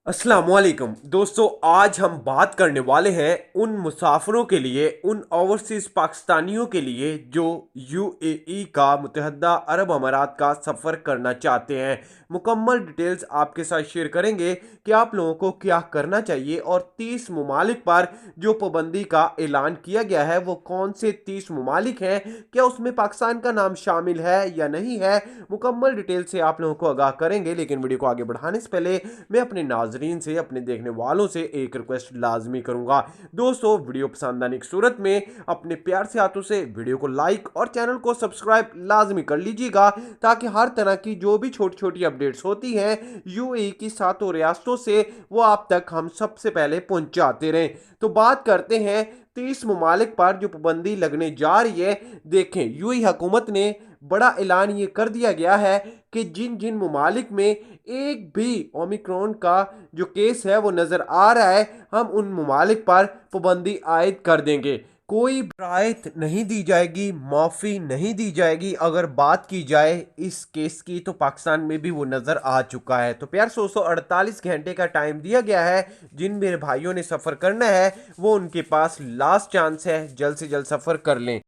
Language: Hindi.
अस्सलामुअलैकुम दोस्तों, आज हम बात करने वाले हैं उन मुसाफिरों के लिए, उन ओवरसीज़ पाकिस्तानियों के लिए जो यूएई का मुत्तहदा अरब अमारात का सफ़र करना चाहते हैं। मुकम्मल डिटेल्स आपके साथ शेयर करेंगे कि आप लोगों को क्या करना चाहिए और 30 ममालिक पर जो पाबंदी का ऐलान किया गया है वो कौन से 30 ममालिक हैं, क्या उसमें पाकिस्तान का नाम शामिल है या नहीं है। मुकम्मल डिटेल से आप लोगों को आगाह करेंगे, लेकिन वीडियो को आगे बढ़ाने से पहले मैं अपने नाजरीन से, अपने देखने वालों से एक रिक्वेस्ट लाजमी करूंगा। दोस्तों, वीडियो पसंद आने की सूरत में अपने प्यार से हाथों से वीडियो को लाइक और चैनल को सब्सक्राइब लाजमी कर लीजिएगा, ताकि हर तरह की जो भी छोटी छोटी अपडेट्स होती हैं यूएई की सातों रियासतों से, वो आप तक हम सबसे पहले पहुंचाते रहें। तो बात करते हैं 30 ममालिक पर जो पाबंदी लगने जा रही है। देखें, यूएई हुकूमत ने बड़ा ऐलान ये कर दिया गया है कि जिन जिन ममालिक में एक भी ओमिक्रॉन का जो केस है वो नज़र आ रहा है, हम उन ममालिक पर पाबंदी आयद कर देंगे। कोई रायत नहीं दी जाएगी, माफ़ी नहीं दी जाएगी। अगर बात की जाए इस केस की तो पाकिस्तान में भी वो नज़र आ चुका है। तो प्यार 148 घंटे का टाइम दिया गया है। जिन मेरे भाइयों ने सफ़र करना है वो उनके पास लास्ट चांस है, जल्द से जल्द सफ़र कर लें।